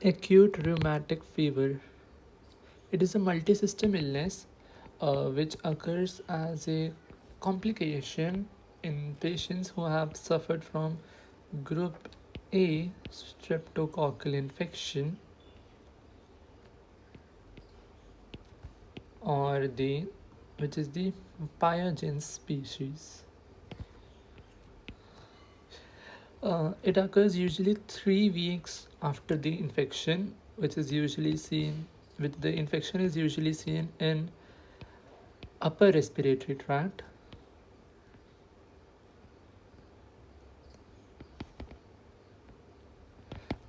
Acute rheumatic fever. It is a multi-system illness which occurs as a complication in patients who have suffered from group A streptococcal infection or the which is the pyogenes species. It occurs usually 3 weeks after the infection, which is usually seen with the infection is usually seen in upper respiratory tract.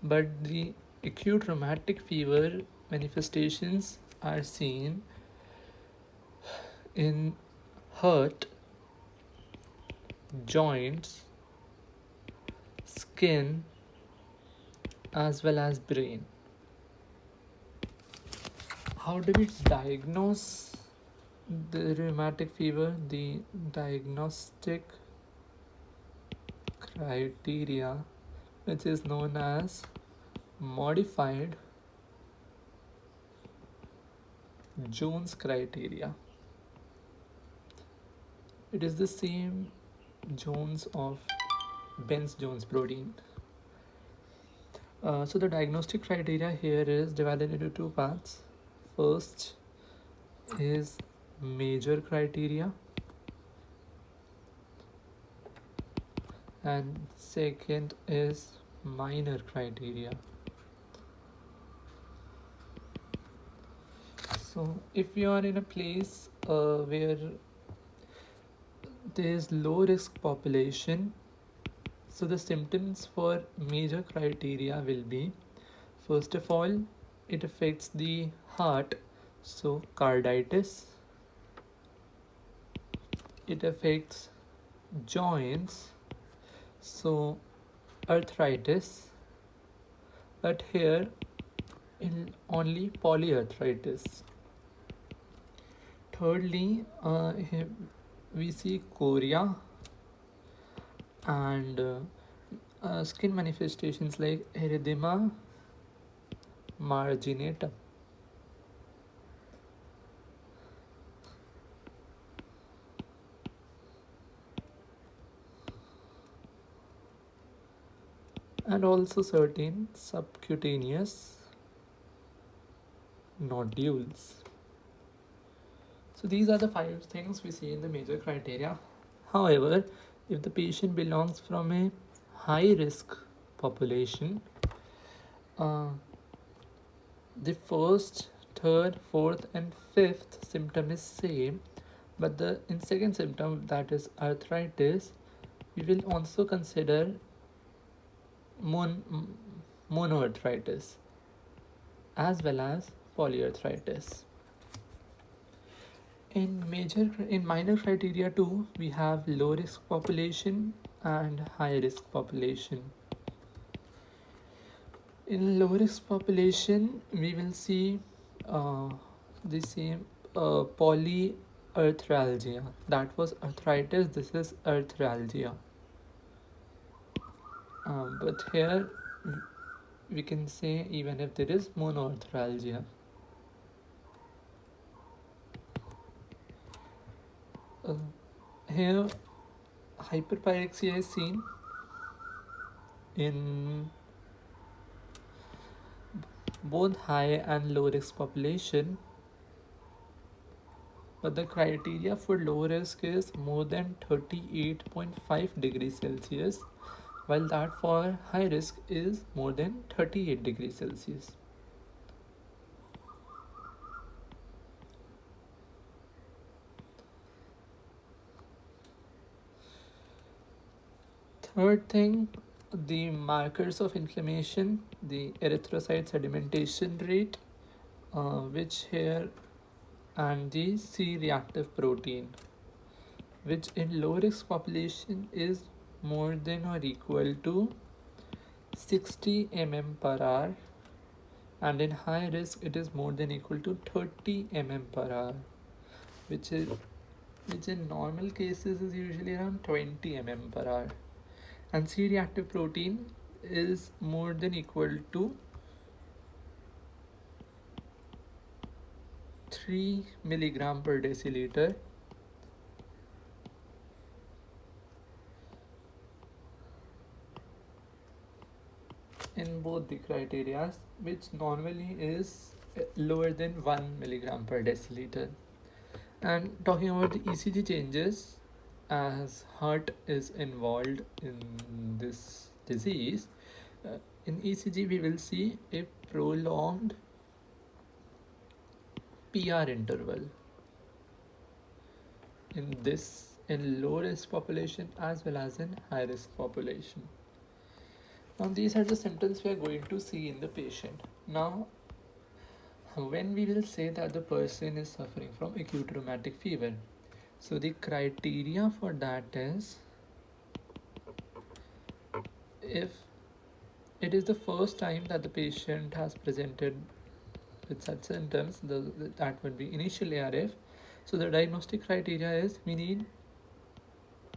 But the acute rheumatic fever manifestations are seen in heart, joints, skin, as well as brain. How do we diagnose the rheumatic fever? The diagnostic criteria, which is known as modified Jones criteria. It is the same Jones of Benz-Jones protein. So the diagnostic criteria here is divided into two parts. First is major criteria and second is minor criteria. So if you are in a place where there is low risk population, so the symptoms for major criteria will be, first of all, it affects the heart, so carditis. It affects joints, so arthritis, but here in only polyarthritis. Thirdly, we see chorea and skin manifestations like erythema marginatum. And also certain subcutaneous nodules. So these are the 5 things we see in the major criteria. However, if the patient belongs from a high risk population, the first, third, fourth, and fifth symptom is same, but the in second symptom, that is arthritis, we will also consider monoarthritis as well as polyarthritis. In minor criteria too, we have low risk population and high risk population. In low risk population, we will see the same polyarthralgia. That was arthritis. This is arthralgia. But here we can say even if there is monoarthralgia. Here hyperpyrexia is seen in both high and low risk population, but the criteria for low risk is more than 38.5 degrees Celsius, while that for high risk is more than 38 degrees Celsius. Third thing, the markers of inflammation, the erythrocyte sedimentation rate, which here, and the C-reactive protein, which in low risk population is more than or equal to 60 mm per hour, and in high risk it is more than equal to 30 mm per hour, which in normal cases is usually around 20 mm per hour. And C-reactive protein is more than equal to 3 milligram per deciliter in both the criteria, which normally is lower than 1 milligram per deciliter. And talking about the ECG changes, as heart is involved in this disease, in ECG we will see a prolonged PR interval in low risk population as well as in high risk population. Now these are the symptoms we are going to see in the patient. Now when we will say that the person is suffering from acute rheumatic fever, so the criteria for that is, if it is the first time that the patient has presented with such symptoms, that would be initial ARF. So the diagnostic criteria is we need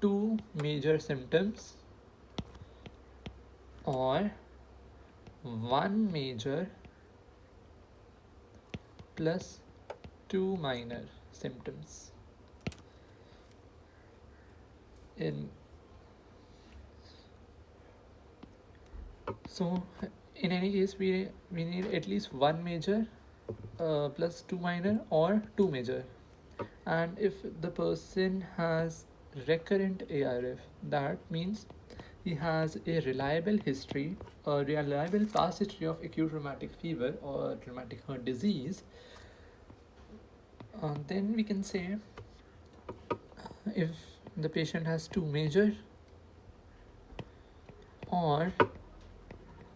two major symptoms or one major plus two minor symptoms. So in any case we need at least one major plus two minor or two major. And if the person has recurrent ARF, that means he has a reliable history, a reliable past history of acute rheumatic fever or rheumatic heart disease, then we can say if the patient has two major or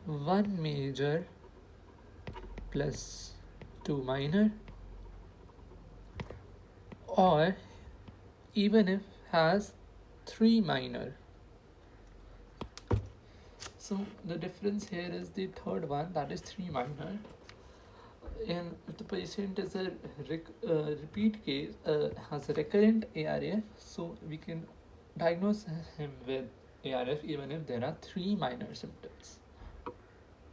one major plus two minor, or even if has three minor. So the difference here is the third one, that is three minor. And if the patient is a repeat case, has a recurrent ARF, so we can diagnose him with ARF even if there are three minor symptoms.